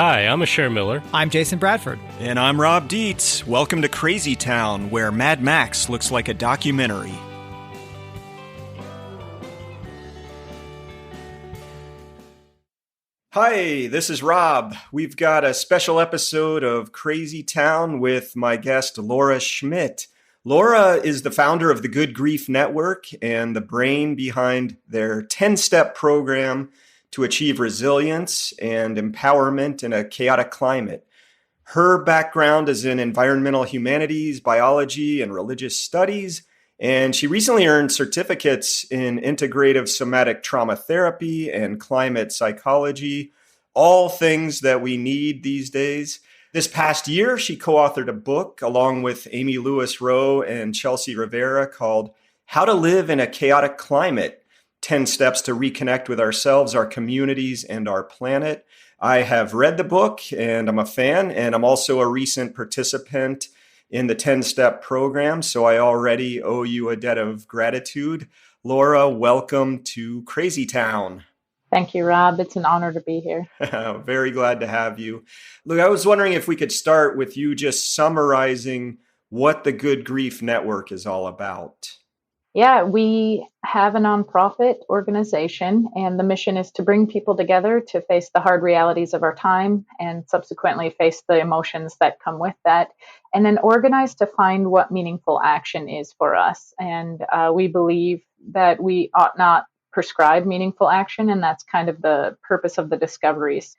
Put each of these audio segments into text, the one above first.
Hi, I'm Asher Miller. I'm Jason Bradford. And I'm Rob Dietz. Welcome to Crazy Town, where Mad Max looks like a documentary. Hi, this is Rob. We've got a special episode of Crazy Town with my guest, LaUra Schmidt. LaUra is the founder of the Good Grief Network and the brain behind their 10-step program to achieve resilience and empowerment in a chaotic climate. Her background is in environmental humanities, biology, and religious studies, and she recently earned certificates in integrative somatic trauma therapy and climate psychology, all things that we need these days. This past year, she co-authored a book along with Amy Lewis Rowe and Chelsea Rivera called How to Live in a Chaotic Climate: 10 Steps to Reconnect with Ourselves, Our Communities, and Our Planet. I have read the book and I'm a fan, and I'm also a recent participant in the 10-step program, so I already owe you a debt of gratitude. LaUra, welcome to Crazy Town. Thank you, Rob. It's an honor to be here. Very glad to have you. Look, I was wondering if we could start with you just summarizing what the Good Grief Network is all about. Yeah, we have a nonprofit organization, and the mission is to bring people together to face the hard realities of our time and subsequently face the emotions that come with that, and then organize to find what meaningful action is for us. And we believe that we ought not prescribe meaningful action, and that's kind of the purpose of the discoveries.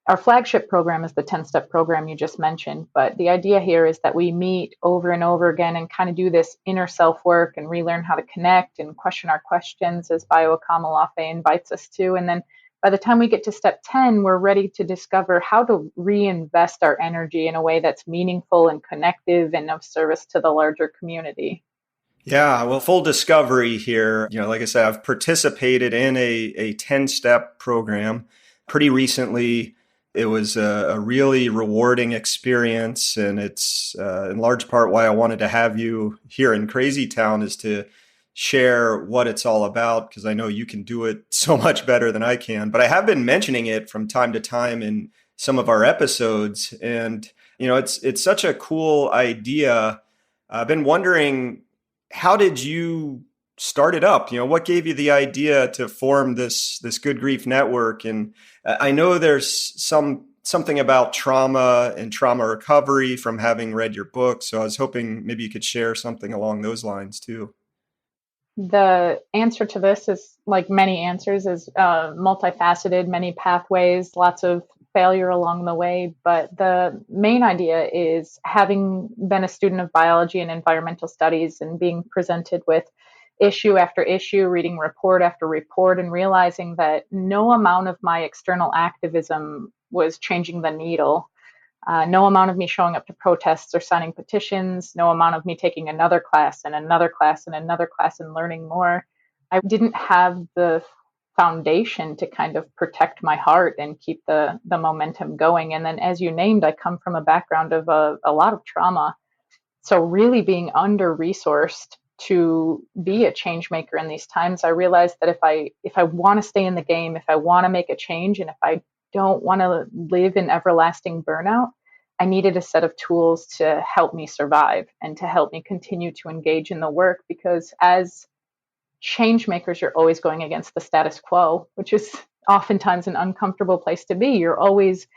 Our flagship program is the 10-step program you just mentioned, but the idea here is that we meet over and over again and kind of do this inner self work and relearn how to connect and question our questions, as Bayo Akamalafe invites us to. And then by the time we get to step 10, we're ready to discover how to reinvest our energy in a way that's meaningful and connective and of service to the larger community. Yeah, well, full discovery here. Like I said, I've participated in a 10-step program pretty recently. It was a really rewarding experience, and it's in large part why I wanted to have you here in Crazy Town, is to share what it's all about, because I know you can do it so much better than I can. But I have been mentioning it from time to time in some of our episodes, and it's such a cool idea. I've been wondering, how did you start it up? What gave you the idea to form this Good Grief Network? And I know there's something about trauma and trauma recovery from having read your book. So I was hoping maybe you could share something along those lines too. The answer to this is, like many answers, is multifaceted, many pathways, lots of failure along the way. But the main idea is, having been a student of biology and environmental studies and being presented with issue after issue, reading report after report, and realizing that no amount of my external activism was changing the needle. No amount of me showing up to protests or signing petitions, no amount of me taking another class and another class and another class and learning more. I didn't have the foundation to kind of protect my heart and keep the momentum going. And then, as you named, I come from a background of a lot of trauma. So really being under-resourced to be a change maker in these times, I realized that if I want to stay in the game, if I want to make a change, and if I don't want to live in everlasting burnout, I needed a set of tools to help me survive and to help me continue to engage in the work. Because as change makers, you're always going against the status quo, which is oftentimes an uncomfortable place to be. You're always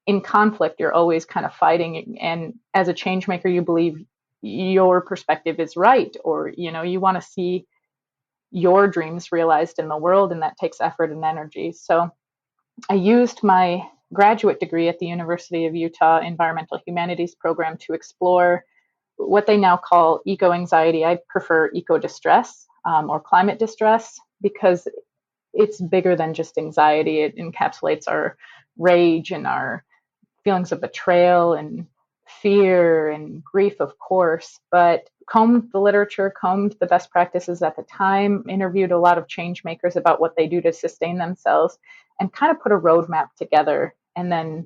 in conflict. You're always kind of fighting. And as a change maker, you believe your perspective is right, or you want to see your dreams realized in the world, and that takes effort and energy. So I used my graduate degree at the University of Utah Environmental Humanities program to explore what they now call eco-anxiety. I prefer eco-distress or climate distress, because it's bigger than just anxiety. It encapsulates our rage and our feelings of betrayal and fear and grief, of course, but combed the literature, combed the best practices at the time, interviewed a lot of change makers about what they do to sustain themselves, and kind of put a roadmap together, and then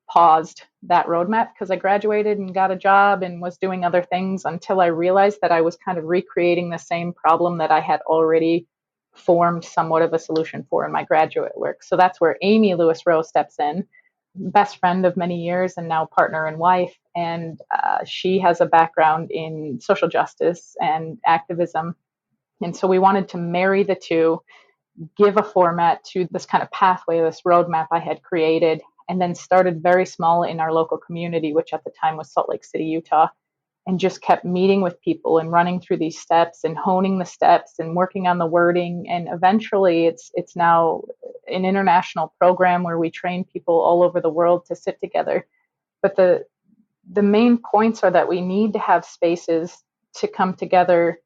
paused that roadmap because I graduated and got a job and was doing other things, until I realized that I was kind of recreating the same problem that I had already formed somewhat of a solution for in my graduate work. So that's where Amy Lewis Rowe steps in. best friend of many years and now partner and wife. And she has a background in social justice and activism. And so we wanted to marry the two, give a format to this kind of pathway, this roadmap I had created, and then started very small in our local community, which at the time was Salt Lake City, Utah, and just kept meeting with people and running through these steps and honing the steps and working on the wording. And eventually it's now an international program where we train people all over the world to sit together. But the main points are that we need to have spaces to come together,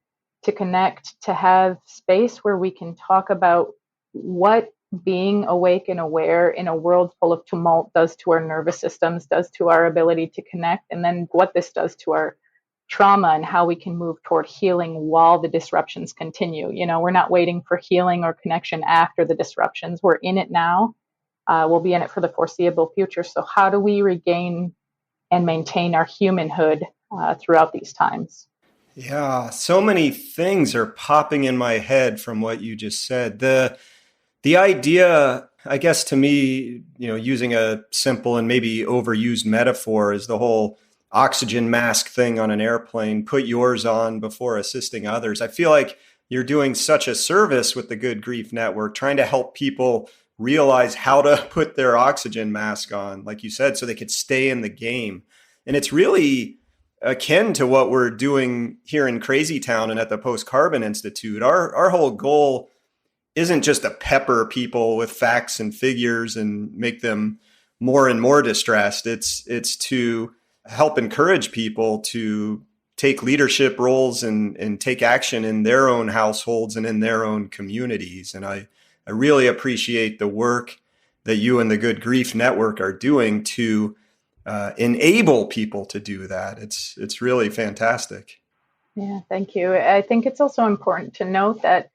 to connect, to have space where we can talk about what being awake and aware in a world full of tumult does to our nervous systems, does to our ability to connect, and then what this does to our trauma and how we can move toward healing while the disruptions continue. We're not waiting for healing or connection after the disruptions. We're in it now. We'll be in it for the foreseeable future. So how do we regain and maintain our humanhood throughout these times? Yeah, so many things are popping in my head from what you just said. The idea, I guess to me, using a simple and maybe overused metaphor is the whole oxygen mask thing on an airplane, put yours on before assisting others. I feel like you're doing such a service with the Good Grief Network, trying to help people realize how to put their oxygen mask on, like you said, so they could stay in the game. And it's really akin to what we're doing here in Crazy Town and at the Post Carbon Institute. Our whole goal isn't just to pepper people with facts and figures and make them more and more distressed. It's to help encourage people to take leadership roles and take action in their own households and in their own communities. And I really appreciate the work that you and the Good Grief Network are doing to enable people to do that. It's really fantastic. Yeah, thank you. I think it's also important to note that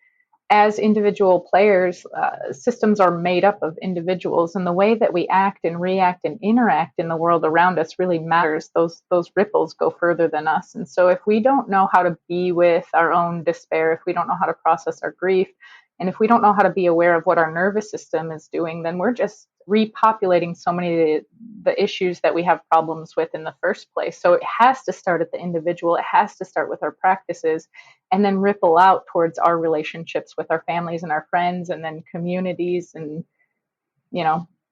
as individual players, systems are made up of individuals, and the way that we act and react and interact in the world around us really matters. Those ripples go further than us. And so if we don't know how to be with our own despair, if we don't know how to process our grief, and if we don't know how to be aware of what our nervous system is doing, then we're just repopulating so many of the issues that we have problems with in the first place. So it has to start at the individual. It has to start with our practices and then ripple out towards our relationships with our families and our friends and then communities and,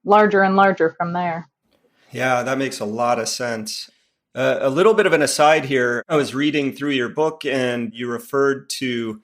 larger and larger from there. Yeah, that makes a lot of sense. A little bit of an aside here. I was reading through your book and you referred to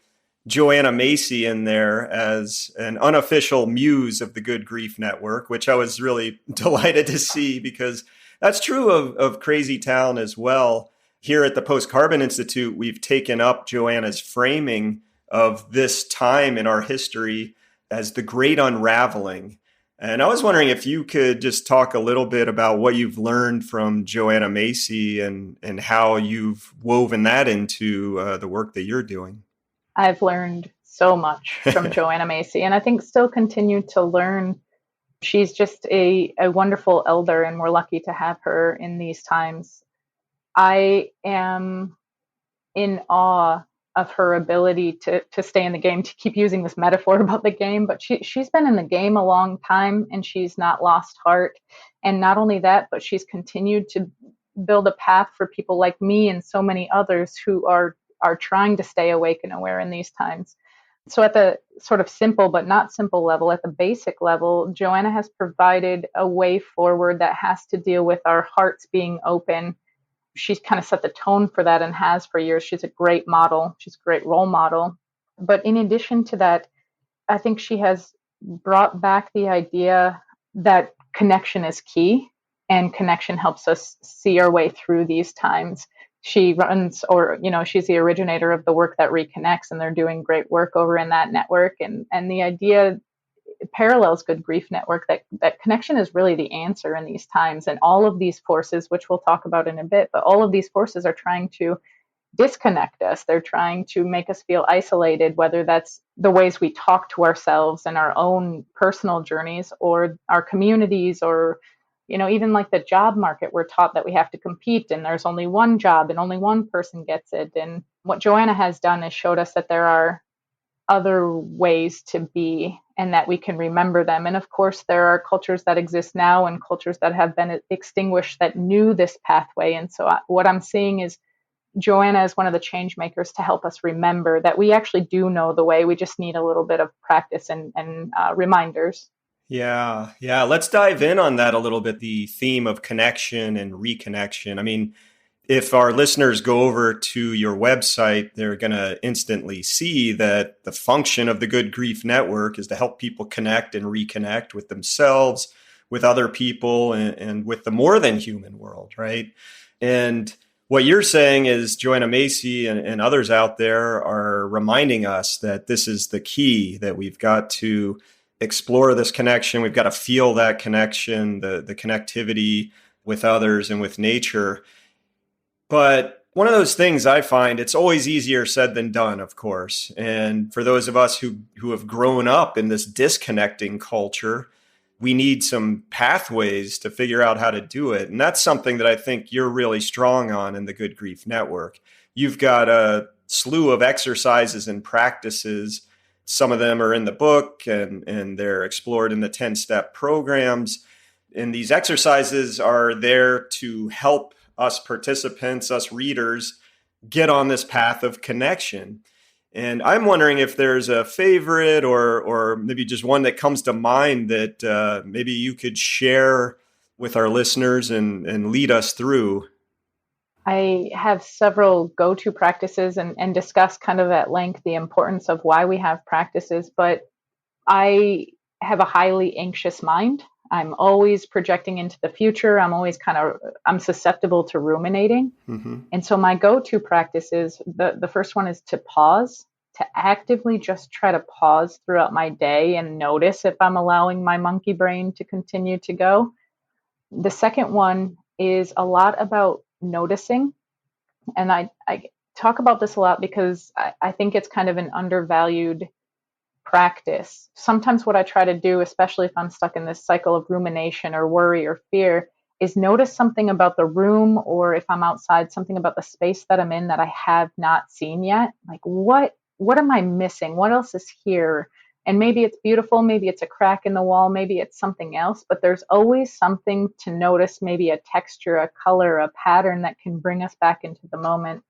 Joanna Macy in there as an unofficial muse of the Good Grief Network, which I was really delighted to see because that's true of Crazy Town as well. Here at the Post Carbon Institute, we've taken up Joanna's framing of this time in our history as the Great Unraveling. And I was wondering if you could just talk a little bit about what you've learned from Joanna Macy and how you've woven that into the work that you're doing. I've learned so much from Joanna Macy, and I think still continue to learn. She's just a wonderful elder, and we're lucky to have her in these times. I am in awe of her ability to stay in the game, to keep using this metaphor about the game, but she's been in the game a long time and she's not lost heart. And not only that, but she's continued to build a path for people like me and so many others who are trying to stay awake and aware in these times. So at the sort of simple but not simple level, at the basic level, Joanna has provided a way forward that has to deal with our hearts being open. She's kind of set the tone for that and has for years. She's a great model. She's a great role model. But in addition to that, I think she has brought back the idea that connection is key and connection helps us see our way through these times. She runs, she's the originator of the work that reconnects, and they're doing great work over in that network. And the idea parallels Good Grief Network that connection is really the answer in these times. And all of these forces, which we'll talk about in a bit, but all of these forces are trying to disconnect us. They're trying to make us feel isolated, whether that's the ways we talk to ourselves and our own personal journeys or our communities or even like the job market. We're taught that we have to compete and there's only one job and only one person gets it. And what Joanna has done is showed us that there are other ways to be and that we can remember them. And of course, there are cultures that exist now and cultures that have been extinguished that knew this pathway. And so what I'm seeing is Joanna is one of the change makers to help us remember that we actually do know the way. We just need a little bit of practice and reminders. Yeah, yeah. Let's dive in on that a little bit, the theme of connection and reconnection. I mean, if our listeners go over to your website, they're going to instantly see that the function of the Good Grief Network is to help people connect and reconnect with themselves, with other people, and with the more than human world, right? And what you're saying is Joanna Macy and others out there are reminding us that this is the key, that we've got to explore this connection. We've got to feel that connection, the connectivity with others and with nature. But one of those things I find, it's always easier said than done, of course. And for those of us who have grown up in this disconnecting culture, we need some pathways to figure out how to do it. And that's something that I think you're really strong on in the Good Grief Network. You've got a slew of exercises and practices. Some of them are in the book and they're explored in the 10-step programs. And these exercises are there to help us participants, us readers, get on this path of connection. And I'm wondering if there's a favorite or maybe just one that comes to mind that maybe you could share with our listeners and lead us through. I have several go-to practices and discuss kind of at length the importance of why we have practices, but I have a highly anxious mind. I'm always projecting into the future. I'm susceptible to ruminating. Mm-hmm. And so my go-to practice is the first one is to pause, to actively just try to pause throughout my day and notice if I'm allowing my monkey brain to continue to go. The second one is a lot about noticing. And I talk about this a lot because I think it's kind of an undervalued practice. Sometimes what I try to do, especially if I'm stuck in this cycle of rumination or worry or fear, is notice something about the room, or if I'm outside, something about the space that I'm in that I have not seen yet. Like what am I missing? What else is here? And maybe it's beautiful, maybe it's a crack in the wall, maybe it's something else, but there's always something to notice, maybe a texture, a color, a pattern that can bring us back into the moment.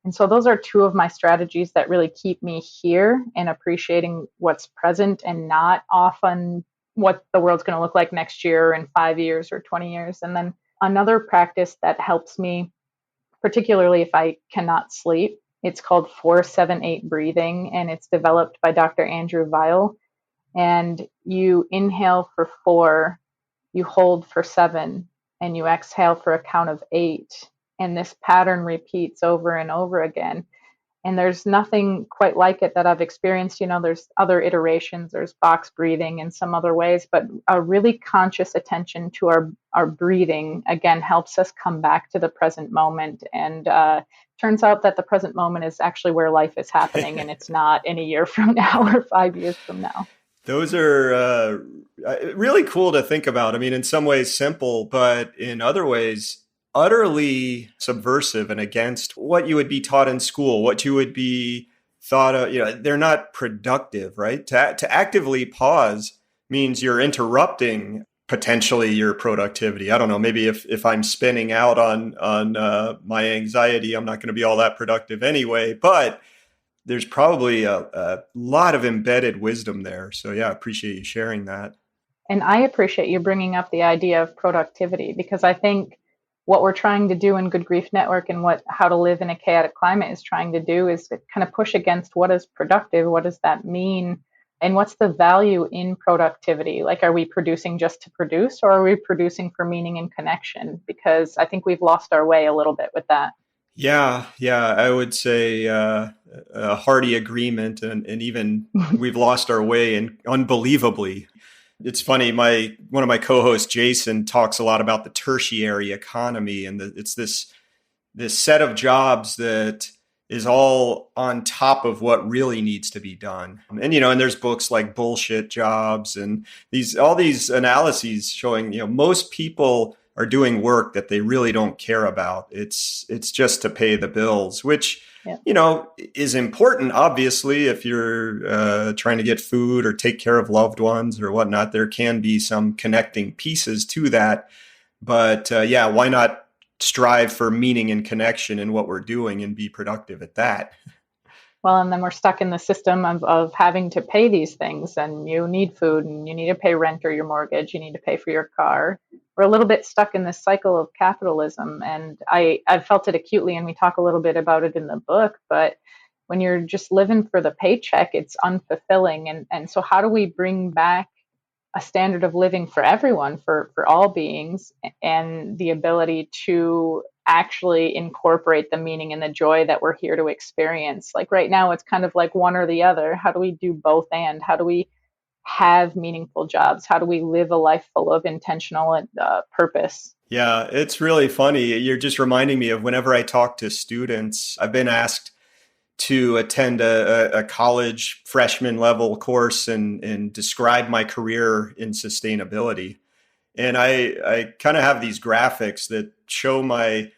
And so those are two of my strategies that really keep me here and appreciating what's present and not off on what the world's going to look like next year or in 5 years or 20 years. And then another practice that helps me, particularly if I cannot sleep, it's called 4-7-8 breathing, and it's developed by Dr. Andrew Weil. And you inhale for 4, you hold for 7, and you exhale for a count of 8. And this pattern repeats over and over again. And there's nothing quite like it that I've experienced. You know, there's other iterations, there's box breathing and some other ways, but a really conscious attention to our breathing, again, helps us come back to the present moment. And turns out that the present moment is actually where life is happening, and it's not in a year from now or 5 years from now. Those are really cool to think about. I mean, in some ways simple, but in other ways utterly subversive and against what you would be taught in school, what you would be thought of. You know, they're not productive, right? To actively pause means you're interrupting potentially your productivity. I don't know, maybe if I'm spinning out on my anxiety, I'm not going to be all that productive anyway, but there's probably a lot of embedded wisdom there. So yeah, I appreciate you sharing that. And I appreciate you bringing up the idea of productivity, because I think what we're trying to do in Good Grief Network and what How to Live in a Chaotic Climate is trying to do is to kind of push against what is productive, what does that mean, and what's the value in productivity? Like, are we producing just to produce, or are we producing for meaning and connection? Because I think we've lost our way a little bit with that. Yeah, I would say a hearty agreement, and even we've lost our way, and unbelievably. It's funny, one of my co-hosts, Jason, talks a lot about the tertiary economy, and it's this set of jobs that is all on top of what really needs to be done. And and there's books like Bullshit Jobs and all these analyses showing, most people are doing work that they really don't care about. It's just to pay the bills, which Yeah. is important. Obviously, if you're trying to get food or take care of loved ones or whatnot, there can be some connecting pieces to that. But yeah, why not strive for meaning and connection in what we're doing and be productive at that? Well, and then we're stuck in the system of having to pay these things, and you need food, and you need to pay rent or your mortgage, you need to pay for your car. We're a little bit stuck in this cycle of capitalism, and I've felt it acutely, and we talk a little bit about it in the book, but when you're just living for the paycheck, it's unfulfilling. And so how do we bring back a standard of living for everyone, for all beings, and the ability to actually incorporate the meaning and the joy that we're here to experience? Like right now, it's kind of like one or the other. How do we do both? And how do we have meaningful jobs? How do we live a life full of intentional purpose? Yeah, it's really funny. You're just reminding me of whenever I talk to students, I've been asked to attend a college freshman level course and describe my career in sustainability. And I kind of have these graphics that show my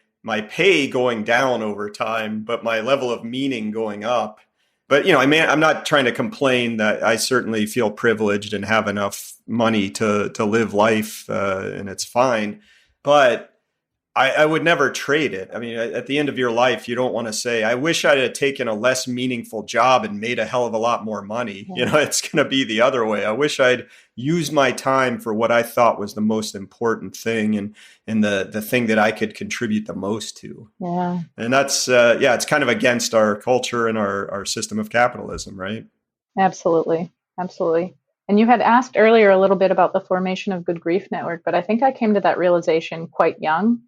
pay going down over time, but my level of meaning going up. But I'm not trying to complain. That I certainly feel privileged and have enough money to live life, and it's fine. But I would never trade it. I mean, at the end of your life, you don't want to say, I wish I'd have taken a less meaningful job and made a hell of a lot more money. Yeah. It's going to be the other way. I wish I'd used my time for what I thought was the most important thing and the thing that I could contribute the most to. Yeah. And that's, it's kind of against our culture and our system of capitalism, right? Absolutely. Absolutely. And you had asked earlier a little bit about the formation of Good Grief Network, but I think I came to that realization quite young.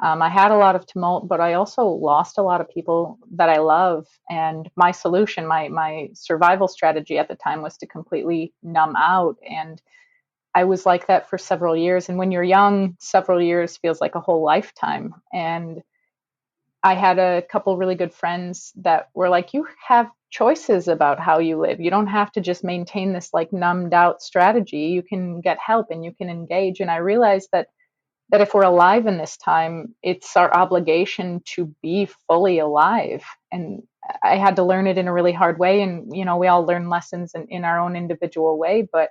I had a lot of tumult, but I also lost a lot of people that I love. And my solution, my survival strategy at the time was to completely numb out. And I was like that for several years. And when you're young, several years feels like a whole lifetime. And I had a couple really good friends that were like, you have choices about how you live. You don't have to just maintain this like numbed out strategy. You can get help and you can engage. And I realized that if we're alive in this time, it's our obligation to be fully alive. And I had to learn it in a really hard way. And, we all learn lessons in our own individual way. But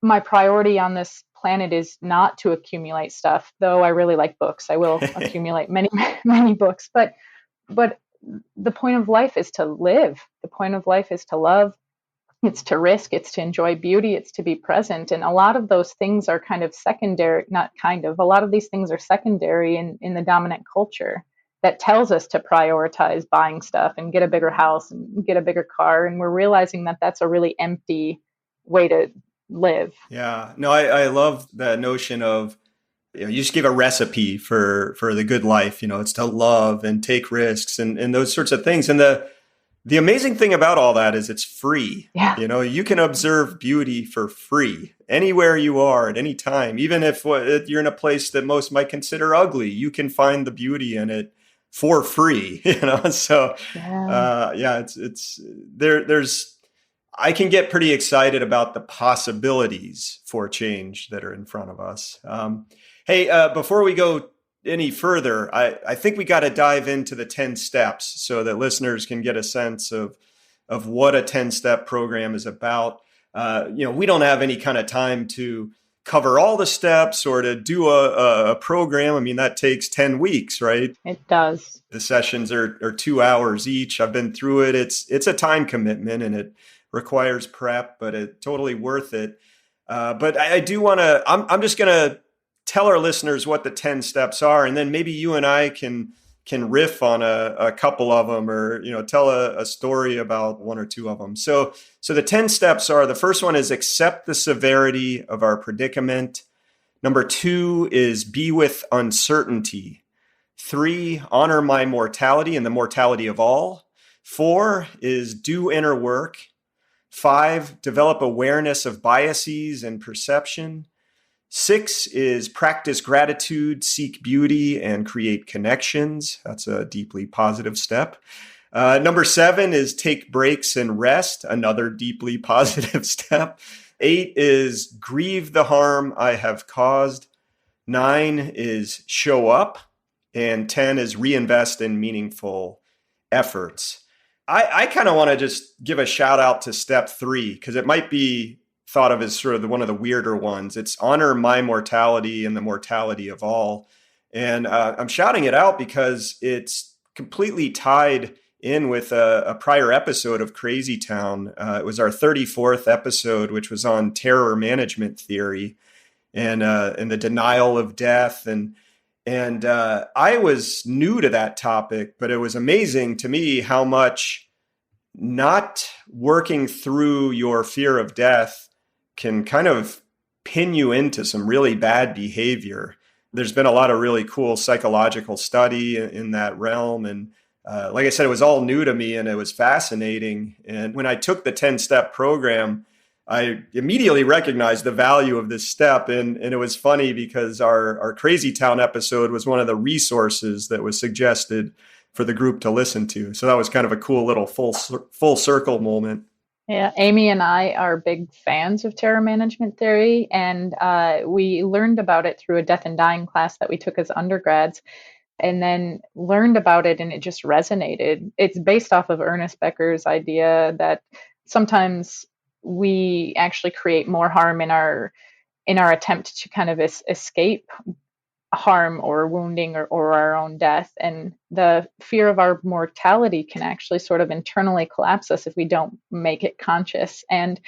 my priority on this planet is not to accumulate stuff, though I really like books. I will accumulate many, many books. But the point of life is to live. The point of life is to love. It's to risk, it's to enjoy beauty, it's to be present. And a lot of those things are kind of secondary, not kind of, a lot of these things are secondary in the dominant culture that tells us to prioritize buying stuff and get a bigger house and get a bigger car. And we're realizing that that's a really empty way to live. Yeah, no, I love the notion of, you just give a recipe for the good life. It's to love and take risks and those sorts of things. And the amazing thing about all that is it's free. Yeah. You can observe beauty for free anywhere you are at any time. Even if you're in a place that most might consider ugly, you can find the beauty in it for free. So it's there's I can get pretty excited about the possibilities for change that are in front of us. Hey, before we go any further, I think we got to dive into the 10 steps so that listeners can get a sense of what a 10-step program is about. We don't have any kind of time to cover all the steps or to do a program. I mean, that takes 10 weeks, right? It does. The sessions are 2 hours each. I've been through it. It's a time commitment and it requires prep, but it's totally worth it. But I do want to, I'm just going to tell our listeners what the 10 steps are, and then maybe you and I can riff on a couple of them, or tell a story about one or two of them. So the 10 steps are: the first one is accept the severity of our predicament. Number 2 is be with uncertainty. 3, honor my mortality and the mortality of all. 4 is do inner work. 5, develop awareness of biases and perception. 6 is practice gratitude, seek beauty, and create connections. That's a deeply positive step. Number 7 is take breaks and rest, another deeply positive step. 8 is grieve the harm I have caused. 9 is show up. And 10 is reinvest in meaningful efforts. I kind of want to just give a shout out to step 3 because it might be thought of as sort of one of the weirder ones. It's honor my mortality and the mortality of all. And I'm shouting it out because it's completely tied in with a prior episode of Crazy Town. It was our 34th episode, which was on terror management theory and the denial of death. And I was new to that topic, but it was amazing to me how much not working through your fear of death can kind of pin you into some really bad behavior. There's been a lot of really cool psychological study in that realm. And like I said, it was all new to me and it was fascinating. And when I took the 10-step program, I immediately recognized the value of this step. And it was funny because our Crazy Town episode was one of the resources that was suggested for the group to listen to. So that was kind of a cool little full circle moment. Yeah, Amy and I are big fans of terror management theory, and we learned about it through a death and dying class that we took as undergrads, and then learned about it, and it just resonated. It's based off of Ernest Becker's idea that sometimes we actually create more harm in our attempt to kind of escape harm or wounding or our own death. And the fear of our mortality can actually sort of internally collapse us if we don't make it conscious. And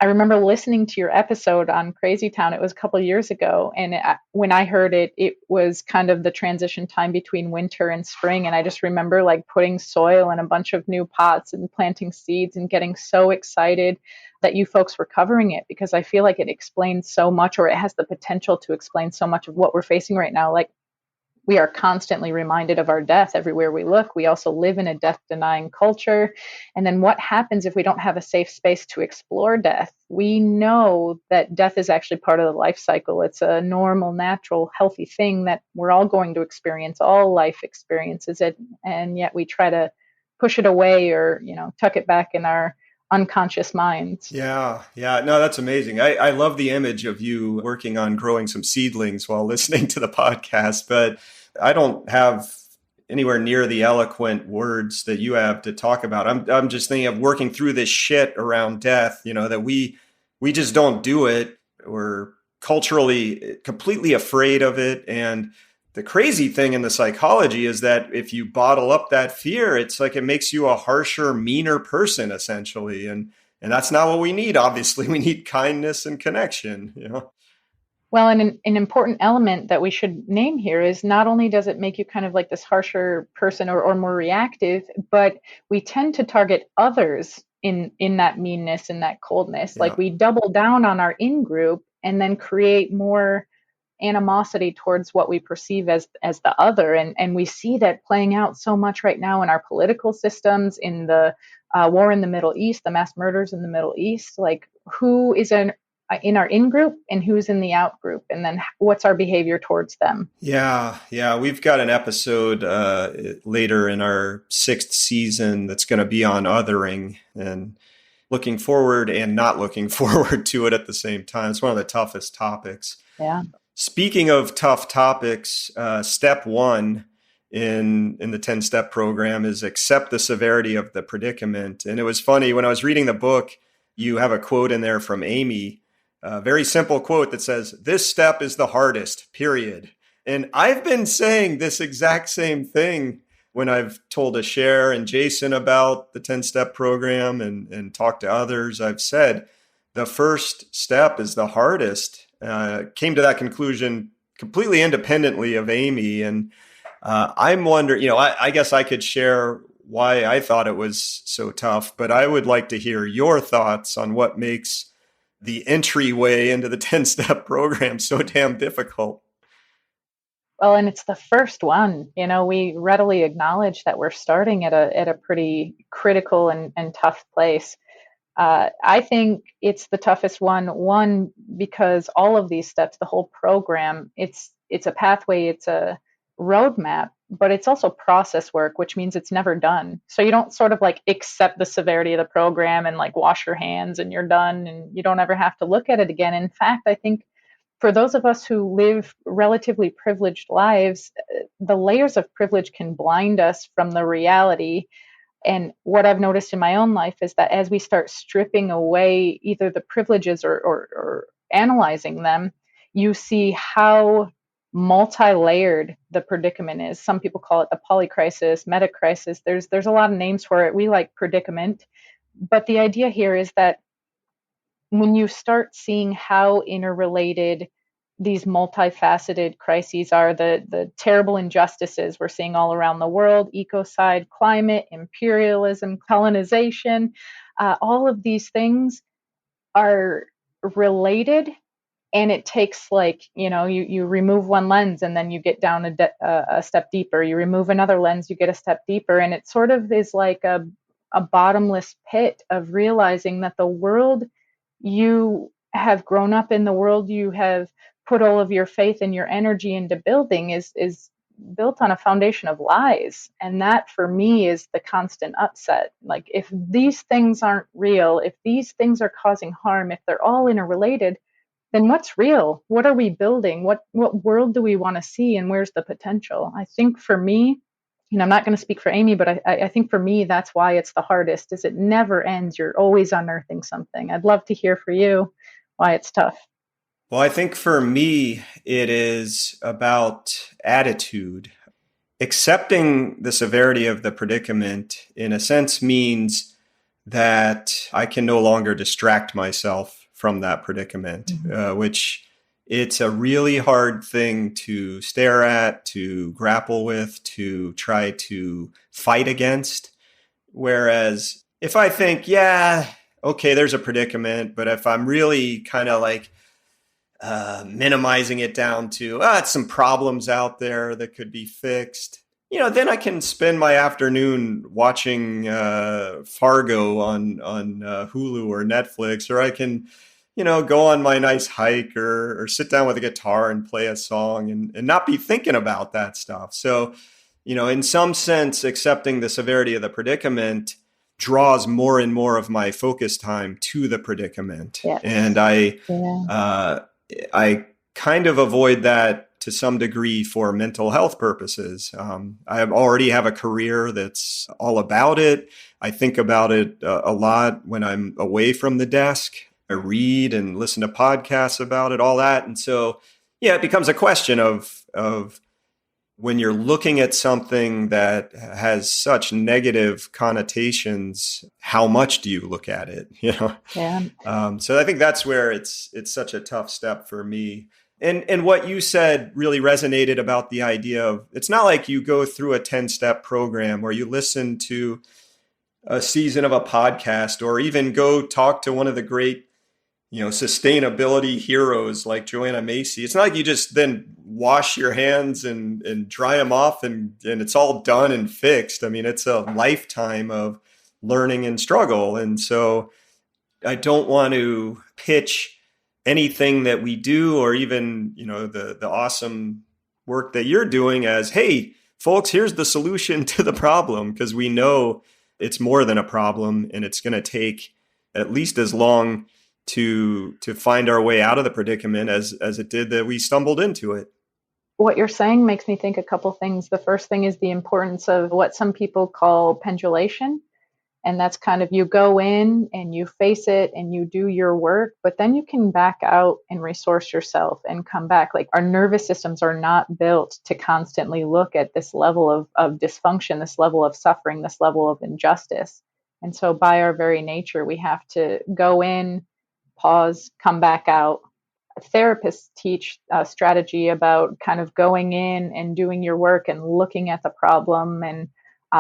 I remember listening to your episode on Crazy Town. It was a couple of years ago. And when I heard it, it was kind of the transition time between winter and spring. And I just remember like putting soil in a bunch of new pots and planting seeds and getting so excited that you folks were covering it, because I feel like it explains so much, or it has the potential to explain so much of what we're facing right now. Like, we are constantly reminded of our death everywhere we look. We also live in a death denying culture. And then what happens if we don't have a safe space to explore death? We know that death is actually part of the life cycle. It's a normal, natural, healthy thing that we're all going to experience. All life experiences it. And yet we try to push it away or, tuck it back in our unconscious minds. Yeah. No, that's amazing. I love the image of you working on growing some seedlings while listening to the podcast, but I don't have anywhere near the eloquent words that you have to talk about. I'm just thinking of working through this shit around death, that we just don't do it. We're culturally completely afraid of it. And the crazy thing in the psychology is that if you bottle up that fear, it's like it makes you a harsher, meaner person, essentially. And that's not what we need, obviously. We need kindness and connection. Well, and an important element that we should name here is not only does it make you kind of like this harsher person or more reactive, but we tend to target others in that meanness and that coldness. Yeah. Like, we double down on our in-group and then create more animosity towards what we perceive as the other. And we see that playing out so much right now in our political systems, in the war in the Middle East, the mass murders in the Middle East. Like, who is in our in-group and who's in the out-group, and then what's our behavior towards them? Yeah. We've got an episode later in our 6th season that's going to be on othering, and looking forward and not looking forward to it at the same time. It's one of the toughest topics. Yeah. Speaking of tough topics, step 1 in the 10-step program is accept the severity of the predicament. And it was funny, when I was reading the book, you have a quote in there from Amy, a very simple quote that says, "This step is the hardest, period." And I've been saying this exact same thing when I've told Asher and Jason about the 10-step program and talked to others. I've said the first step is the hardest. Came to that conclusion completely independently of Amy. And I'm wondering, I guess I could share why I thought it was so tough, but I would like to hear your thoughts on what makes the entryway into the 10-step program so damn difficult. Well, and it's the first one. We readily acknowledge that we're starting at a pretty critical and tough place. I think it's the toughest one, because all of these steps, the whole program, it's a pathway, it's a roadmap, but it's also process work, which means it's never done. So you don't sort of like accept the severity of the program and like wash your hands and you're done and you don't ever have to look at it again. In fact, I think for those of us who live relatively privileged lives, the layers of privilege can blind us from the reality. And what I've noticed in my own life is that as we start stripping away either the privileges or analyzing them, you see how multi-layered the predicament is. Some people call it the polycrisis, metacrisis. There's a lot of names for it. We like predicament. But the idea here is that when you start seeing how interrelated these multifaceted crises are, the terrible injustices we're seeing all around the world, ecocide, climate, imperialism, colonization, all of these things are related. And it takes, like, you remove one lens and then you get down a step deeper. You remove another lens, you get a step deeper. And it sort of is like a bottomless pit of realizing that the world you have grown up in, the world you have put all of your faith and your energy into building is built on a foundation of lies. And that for me is the constant upset. Like, if these things aren't real, if these things are causing harm, if they're all interrelated, then what's real? What are we building? What world do we want to see, and where's the potential? I think for me, I'm not going to speak for Amy, but I think for me, that's why it's the hardest, is it never ends. You're always unearthing something. I'd love to hear for you why it's tough. Well, I think for me, it is about attitude. Accepting the severity of the predicament, in a sense, means that I can no longer distract myself from that predicament, which it's a really hard thing to stare at, to grapple with, to try to fight against. Whereas if I think, yeah, okay, there's a predicament, but if I'm really kind of like minimizing it down to, it's some problems out there that could be fixed, then I can spend my afternoon watching Fargo on Hulu or Netflix, or I can go on my nice hike or sit down with a guitar and play a song and not be thinking about that stuff. So, in some sense, accepting the severity of the predicament draws more and more of my focus time to the predicament. Yes. And I kind of avoid that to some degree for mental health purposes. I already have a career that's all about it. I think about it a lot when I'm away from the desk. I read and listen to podcasts about it, all that. And so, it becomes a question of when you're looking at something that has such negative connotations, how much do you look at it? Yeah. So I think that's where it's such a tough step for me. And what you said really resonated about the idea of, it's not like you go through a 10-step program where you listen to a season of a podcast or even go talk to one of the great sustainability heroes like Joanna Macy. It's not like you just then wash your hands and dry them off and it's all done and fixed. I mean, it's a lifetime of learning and struggle. And so I don't want to pitch anything that we do, or even, the awesome work that you're doing as, hey, folks, here's the solution to the problem, because we know it's more than a problem and it's going to take at least as long to find our way out of the predicament as it did that we stumbled into it. What you're saying makes me think a couple things. The first thing is the importance of what some people call pendulation. And that's kind of, you go in and you face it and you do your work, but then you can back out and resource yourself and come back. Like, our nervous systems are not built to constantly look at this level of dysfunction, this level of suffering, this level of injustice. And so by our very nature, we have to go in, pause, come back out. Therapists teach a strategy about kind of going in and doing your work and looking at the problem and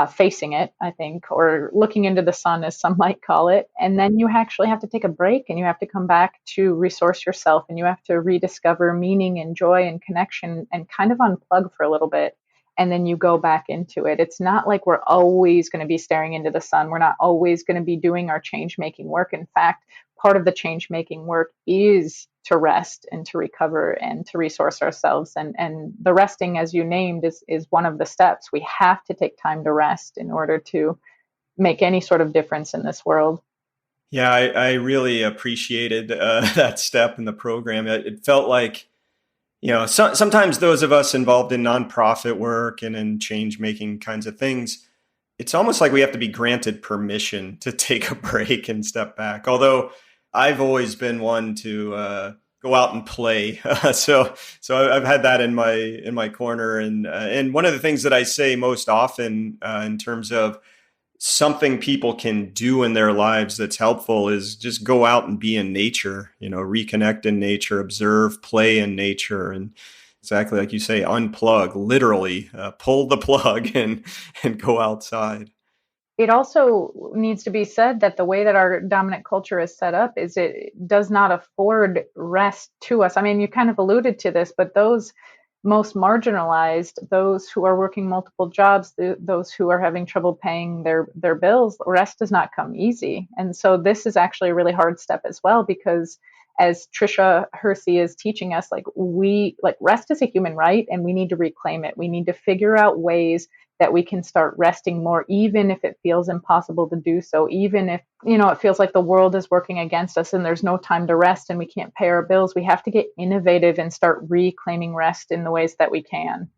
facing it, I think, or looking into the sun, as some might call it. And then you actually have to take a break and you have to come back to resource yourself, and you have to rediscover meaning and joy and connection and kind of unplug for a little bit. And then you go back into it. It's not like we're always going to be staring into the sun. We're not always going to be doing our change-making work. In fact, part of the change-making work is to rest and to recover and to resource ourselves. And the resting, as you named, is one of the steps. We have to take time to rest in order to make any sort of difference in this world. Yeah, I really appreciated that step in the program. It felt like, Sometimes those of us involved in nonprofit work and in change making kinds of things, it's almost like we have to be granted permission to take a break and step back. Although I've always been one to go out and play, so I've had that in my corner. And one of the things that I say most often in terms of something people can do in their lives that's helpful is just go out and be in nature, reconnect in nature, observe, play in nature, and exactly like you say, unplug, literally pull the plug and go outside. It also needs to be said that the way that our dominant culture is set up is it does not afford rest to us. I mean, you kind of alluded to this, but those most marginalized, those who are working multiple jobs, those who are having trouble paying their bills, rest does not come easy. And so this is actually a really hard step as well, because as Trisha Hersey is teaching us, like rest is a human right, and we need to reclaim it. We need to figure out ways that we can start resting more, even if it feels impossible to do so, even if, it feels like the world is working against us and there's no time to rest and we can't pay our bills. We have to get innovative and start reclaiming rest in the ways that we can.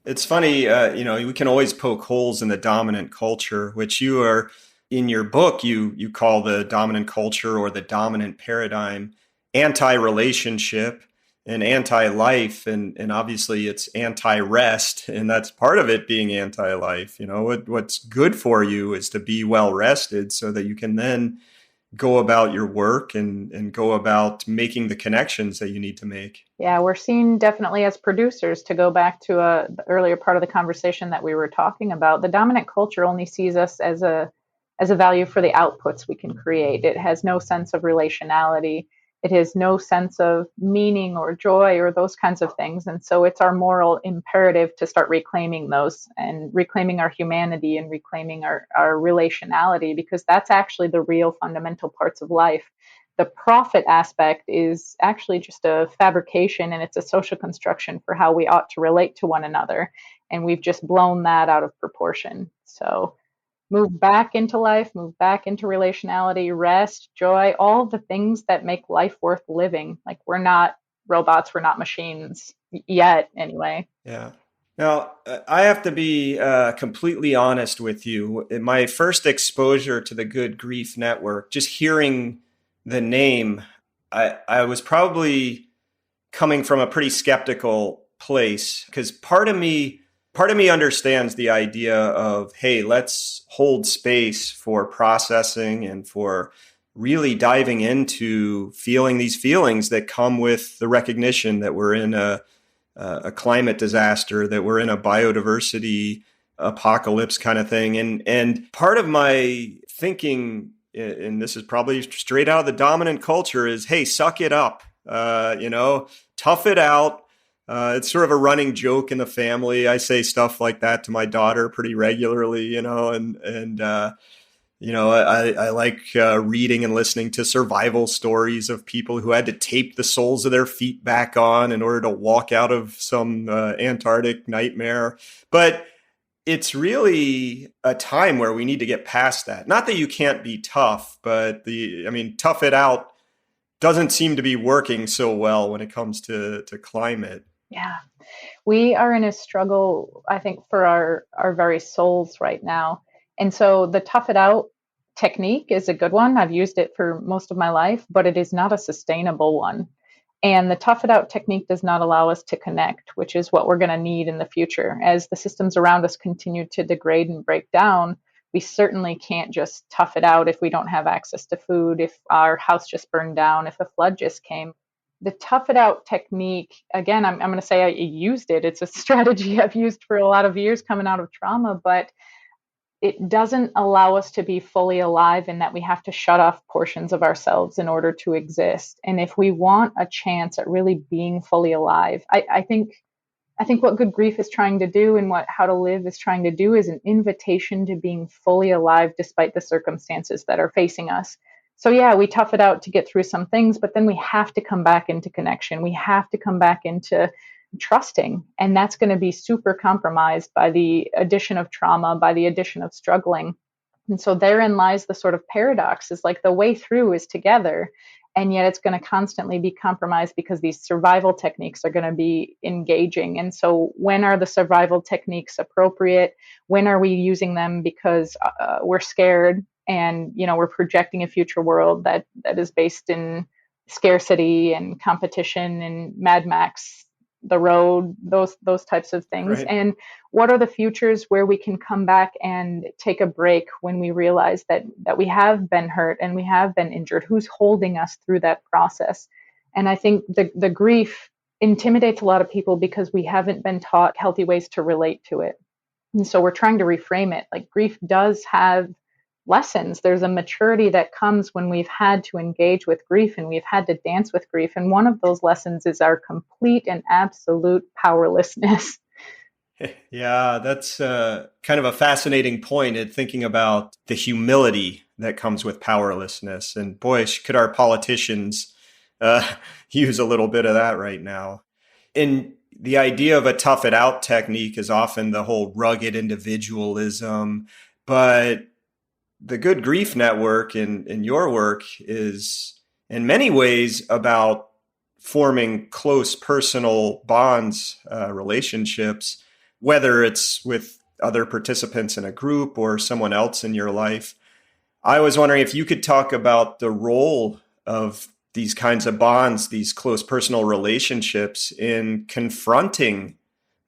It's funny, we can always poke holes in the dominant culture, which you are in your book, you call the dominant culture or the dominant paradigm anti-relationship and anti-life, and obviously it's anti-rest, and that's part of it being anti-life. What's good for you is to be well rested so that you can then go about your work and go about making the connections that you need to make. Yeah, we're seen definitely as producers, to go back to the earlier part of the conversation that we were talking about. The dominant culture only sees us as a value for the outputs we can create. It has no sense of relationality. It has no sense of meaning or joy or those kinds of things. And so it's our moral imperative to start reclaiming those and reclaiming our humanity and reclaiming our relationality, because that's actually the real fundamental parts of life. The profit aspect is actually just a fabrication, and it's a social construction for how we ought to relate to one another. And we've just blown that out of proportion. So move back into life, move back into relationality, rest, joy, all the things that make life worth living. Like, we're not robots, we're not machines yet, anyway. Yeah. Now, I have to be completely honest with you. In my first exposure to the Good Grief Network, just hearing the name, I was probably coming from a pretty skeptical place, because part of me understands the idea of, hey, let's hold space for processing and for really diving into feeling these feelings that come with the recognition that we're in a climate disaster, that we're in a biodiversity apocalypse kind of thing. And part of my thinking, and this is probably straight out of the dominant culture, is, hey, suck it up, tough it out. It's sort of a running joke in the family. I say stuff like that to my daughter pretty regularly, I like reading and listening to survival stories of people who had to tape the soles of their feet back on in order to walk out of some Antarctic nightmare. But it's really a time where we need to get past that. Not that you can't be tough, but tough it out doesn't seem to be working so well when it comes to climate. Yeah. We are in a struggle, I think, for our very souls right now. And so the tough it out technique is a good one. I've used it for most of my life, but it is not a sustainable one. And the tough it out technique does not allow us to connect, which is what we're going to need in the future. As the systems around us continue to degrade and break down, we certainly can't just tough it out if we don't have access to food, if our house just burned down, if a flood just came. The tough it out technique, again, I'm going to say I used it. It's a strategy I've used for a lot of years coming out of trauma, but it doesn't allow us to be fully alive, in that we have to shut off portions of ourselves in order to exist. And if we want a chance at really being fully alive, I think what Good Grief is trying to do, and what How to Live is trying to do, is an invitation to being fully alive despite the circumstances that are facing us. So yeah, we tough it out to get through some things, but then we have to come back into connection. We have to come back into trusting. And that's going to be super compromised by the addition of trauma, by the addition of struggling. And so therein lies the sort of paradox, is like the way through is together. and yet it's going to constantly be compromised because these survival techniques are going to be engaging. And so when are the survival techniques appropriate? When are we using them because we're scared and we're projecting a future world that is based in scarcity and competition and Mad Max, the road, those types of things. Right. And what are the futures where we can come back and take a break when we realize that we have been hurt and we have been injured? Who's holding us through that process? And I think the grief intimidates a lot of people because we haven't been taught healthy ways to relate to it. And so we're trying to reframe it. Like, grief does have lessons. There's a maturity that comes when we've had to engage with grief and we've had to dance with grief. And one of those lessons is our complete and absolute powerlessness. Yeah, that's kind of a fascinating point in thinking about the humility that comes with powerlessness. And boy, could our politicians uh, use a little bit of that right now. And the idea of a tough it out technique is often the whole rugged individualism. But the Good Grief Network in your work is in many ways about forming close personal bonds, relationships, whether it's with other participants in a group or someone else in your life. I was wondering if you could talk about the role of these kinds of bonds, these close personal relationships in confronting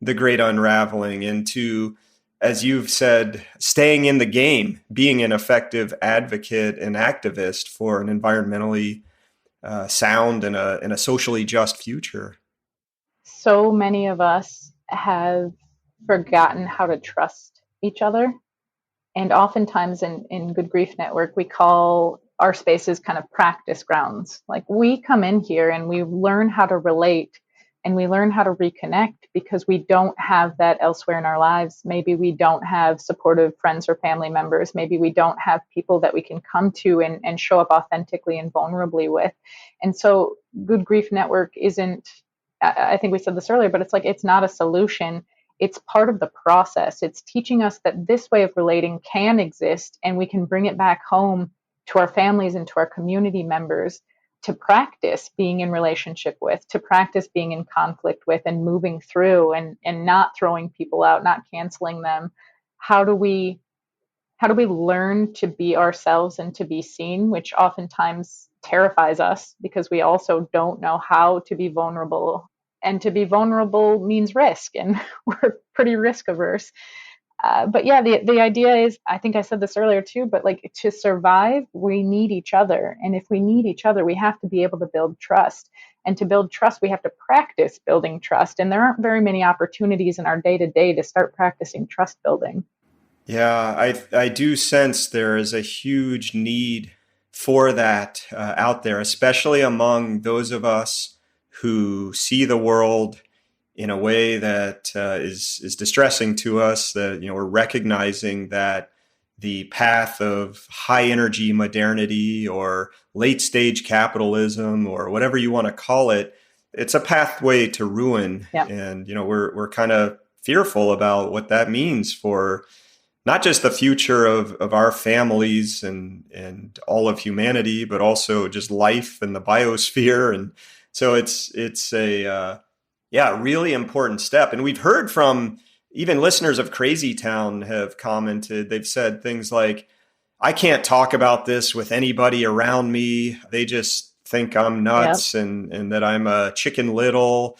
the great unraveling and to, as you've said, staying in the game, being an effective advocate and activist for an environmentally sound and a socially just future. So many of us have forgotten how to trust each other. And oftentimes in Good Grief Network, we call our spaces kind of practice grounds. Like, we come in here and we learn how to relate and we learn how to reconnect because we don't have that elsewhere in our lives. Maybe we don't have supportive friends or family members. Maybe we don't have people that we can come to and show up authentically and vulnerably with. And so Good Grief Network isn't, I think we said this earlier, but it's like, it's not a solution. It's part of the process. It's teaching us that this way of relating can exist and we can bring it back home to our families and to our community members to practice being in relationship with, to practice being in conflict with and moving through and not throwing people out, not canceling them. How do we learn to be ourselves and to be seen, which oftentimes terrifies us because we also don't know how to be vulnerable. And to be vulnerable means risk, and we're pretty risk averse. But yeah, the idea is, I think I said this earlier too, but like, to survive, we need each other. And if we need each other, we have to be able to build trust. And to build trust, we have to practice building trust. And there aren't very many opportunities in our day to day to start practicing trust building. Yeah, I do sense there is a huge need for that out there, especially among those of us who see the world in a way that is distressing to us. That we're recognizing that the path of high energy modernity or late stage capitalism or whatever you want to call it, it's a pathway to ruin, Yeah. and we're kind of fearful about what that means for not just the future of our families and all of humanity, but also just life and the biosphere. And so it's a really important step. And we've heard from even listeners of Crazy Town have commented. They've said things like, "I can't talk about this with anybody around me. They just think I'm Yeah. nuts and that I'm a chicken little."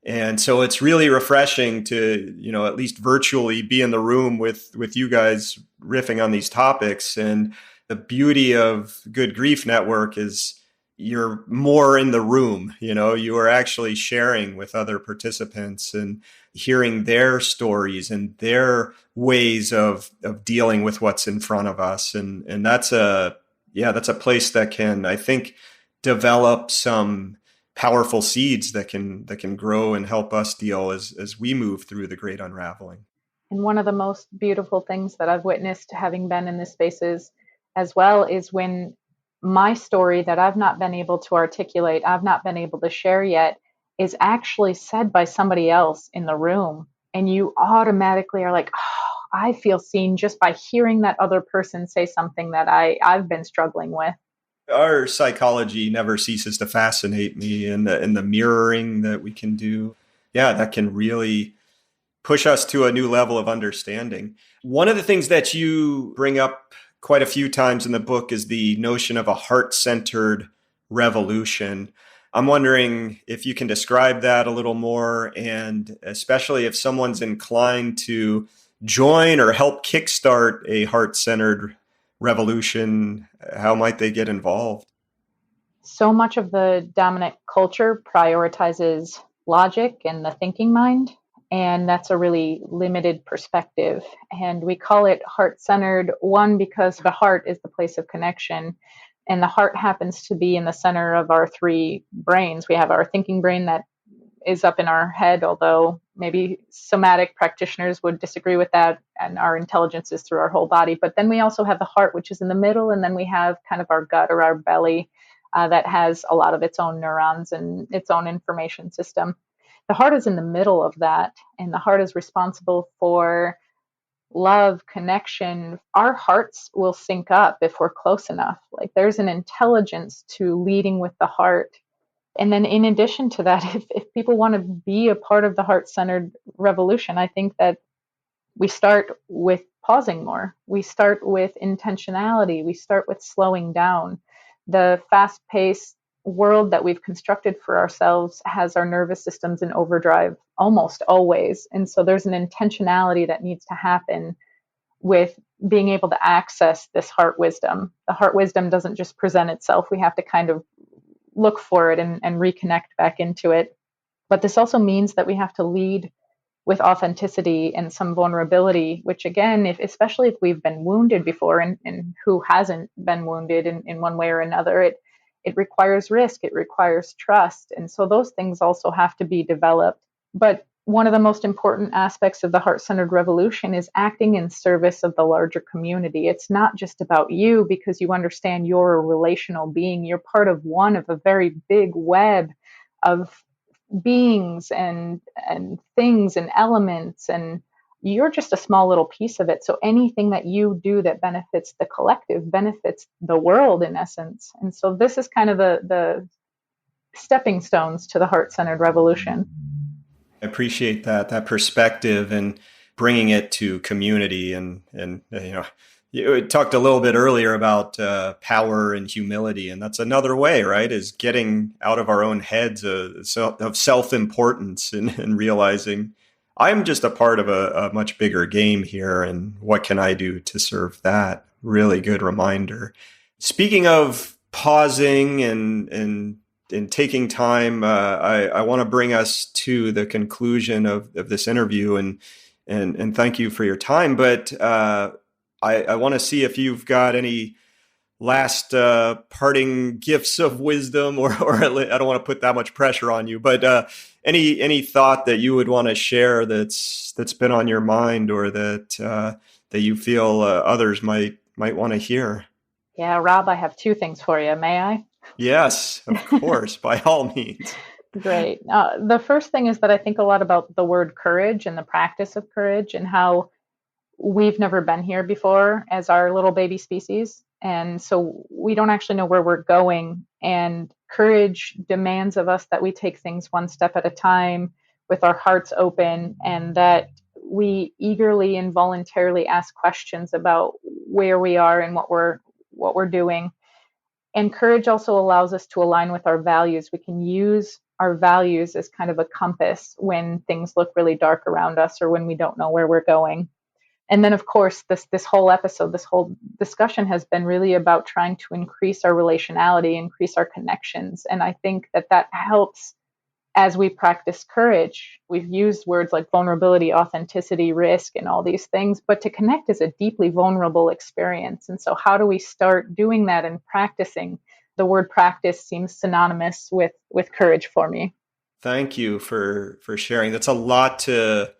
And so it's really refreshing to, at least virtually be in the room with you guys riffing on these topics. And the beauty of Good Grief Network is you're more in the room, you are actually sharing with other participants and hearing their stories and their ways of dealing with what's in front of us. And that's that's a place that can, I think, develop some powerful seeds that can grow and help us deal as we move through the great unraveling. And one of the most beautiful things that I've witnessed, having been in this spaces as well, is when my story that I've not been able to articulate, I've not been able to share yet, is actually said by somebody else in the room. And you automatically are like, oh, I feel seen just by hearing that other person say something that I've been struggling with. Our psychology never ceases to fascinate me, and the mirroring that we can do. Yeah, that can really push us to a new level of understanding. One of the things that you bring up quite a few times in the book is the notion of a heart-centered revolution. I'm wondering if you can describe that a little more, and especially if someone's inclined to join or help kickstart a heart-centered revolution, how might they get involved? So much of the dominant culture prioritizes logic and the thinking mind, and that's a really limited perspective. And we call it heart centered, one, because the heart is the place of connection. And the heart happens to be in the center of our three brains. We have our thinking brain that is up in our head, although maybe somatic practitioners would disagree with that, and our intelligence is through our whole body. But then we also have the heart, which is in the middle, and then we have kind of our gut or our belly that has a lot of its own neurons and its own information system. The heart is in the middle of that, and the heart is responsible for love, connection. Our hearts will sync up if we're close enough. Like there's an intelligence to leading with the heart. And then, in addition to that, if people want to be a part of the heart centered revolution, I think that we start with pausing more. We start with intentionality. We start with slowing down. The fast paced world that we've constructed for ourselves has our nervous systems in overdrive almost always. And so there's an intentionality that needs to happen with being able to access this heart wisdom. The heart wisdom doesn't just present itself, we have to kind of look for it and reconnect back into it. But this also means that we have to lead with authenticity and some vulnerability, which again, especially if we've been wounded before, and who hasn't been wounded in one way or another, it requires risk, it requires trust. And so those things also have to be developed. But one of the most important aspects of the heart-centered revolution is acting in service of the larger community. It's not just about you, because you understand you're a relational being. You're part of one of a very big web of beings and things and elements, and you're just a small little piece of it. So anything that you do that benefits the collective benefits the world, in essence. And so this is kind of the stepping stones to the heart-centered revolution. I appreciate that perspective and bringing it to community, and you talked a little bit earlier about power and humility, and that's another way, right? Is getting out of our own heads of self-importance, and realizing I'm just a part of a much bigger game here, and what can I do to serve that? Really good reminder. Speaking of pausing and taking time, I want to bring us to the conclusion of this interview, and thank you for your time. But I want to see if you've got any last parting gifts of wisdom, or I don't want to put that much pressure on you, but any thought that you would want to share that's been on your mind, or that you feel others might want to hear. Yeah, Rob, I have two things for you. May I? Yes, of course, by all means. Great. The first thing is that I think a lot about the word courage and the practice of courage, and how we've never been here before as our little baby species. And so we don't actually know where we're going. And courage demands of us that we take things one step at a time with our hearts open, and that we eagerly and voluntarily ask questions about where we are and what we're doing. And courage also allows us to align with our values. We can use our values as kind of a compass when things look really dark around us, or when we don't know where we're going. And then, of course, this whole episode, this whole discussion has been really about trying to increase our relationality, increase our connections. And I think that helps as we practice courage. We've used words like vulnerability, authenticity, risk, and all these things, but to connect is a deeply vulnerable experience. And so how do we start doing that and practicing? The word practice seems synonymous with courage for me. Thank you for sharing. That's a lot to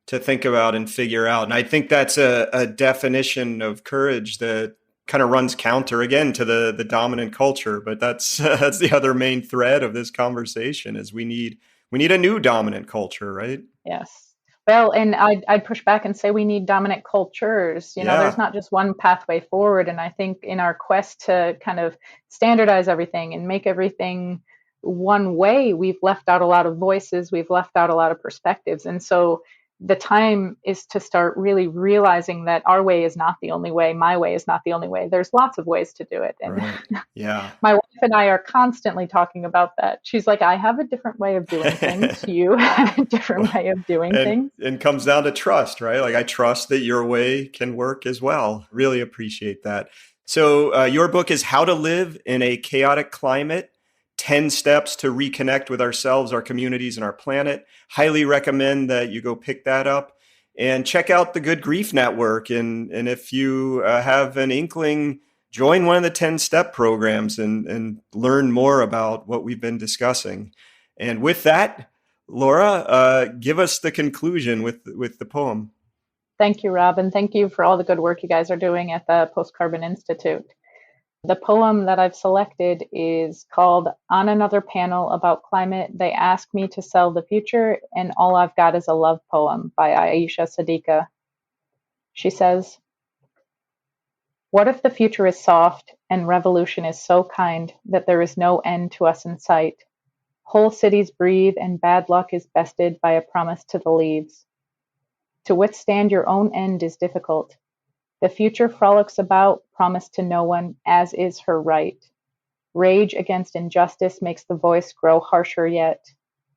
think about and figure out. And I think that's a definition of courage that kind of runs counter again to the dominant culture. But that's that's the other main thread of this conversation, is we need a new dominant culture, right? Yes. Well, and I'd push back and say we need dominant cultures. There's Yeah, not just one pathway forward. And I think in our quest to kind of standardize everything and make everything one way, we've left out a lot of voices, we've left out a lot of perspectives. And so the time is to start really realizing that our way is not the only way, my way is not the only way. There's lots of ways to do it. And right. Yeah. my wife and I are constantly talking about that. She's like, I have a different way of doing things. You have a different way of doing things. And comes down to trust, right? Like I trust that your way can work as well. Really appreciate that. So your book is How to Live in a Chaotic Climate, 10 Steps to Reconnect with Ourselves, Our Communities, and Our Planet. Highly recommend that you go pick that up and check out the Good Grief Network. And if you have an inkling, join one of the 10-step programs and learn more about what we've been discussing. And with that, LaUra, give us the conclusion with the poem. Thank you, Rob, and thank you for all the good work you guys are doing at the Post Carbon Institute. The poem that I've selected is called On Another Panel About Climate, They Ask Me to Sell the Future, and All I've Got Is a Love Poem by Aisha Sadiqa. She says, what if the future is soft and revolution is so kind that there is no end to us in sight? Whole cities breathe and bad luck is bested by a promise to the leaves. To withstand your own end is difficult. The future frolics about, promised to no one, as is her right. Rage against injustice makes the voice grow harsher yet.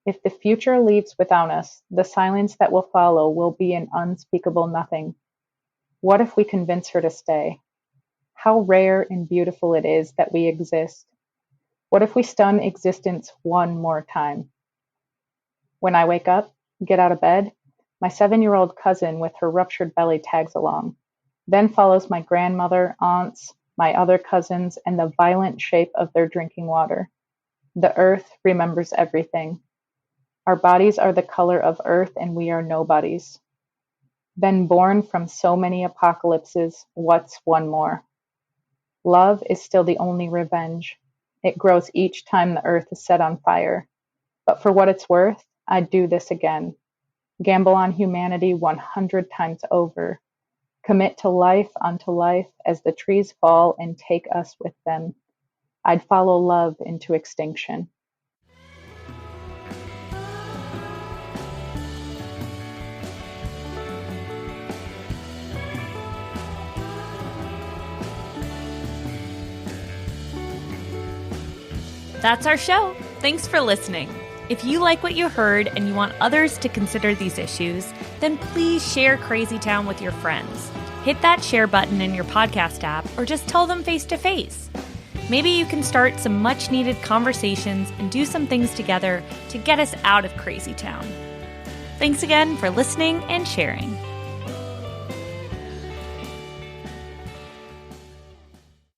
If the future leaves without us, the silence that will follow will be an unspeakable nothing. What if we convince her to stay? How rare and beautiful it is that we exist. What if we stun existence one more time? When I wake up, get out of bed, my 7-year-old cousin with her ruptured belly tags along. Then follows my grandmother, aunts, my other cousins, and the violent shape of their drinking water. The earth remembers everything. Our bodies are the color of earth and we are nobodies. Then born from so many apocalypses, what's one more? Love is still the only revenge. It grows each time the earth is set on fire. But for what it's worth, I'd do this again. Gamble on humanity 100 times over. Commit to life unto life as the trees fall and take us with them. I'd follow love into extinction. That's our show. Thanks for listening. If you like what you heard and you want others to consider these issues, then please share Crazy Town with your friends. Hit that share button in your podcast app or just tell them face to face. Maybe you can start some much needed conversations and do some things together to get us out of Crazy Town. Thanks again for listening and sharing.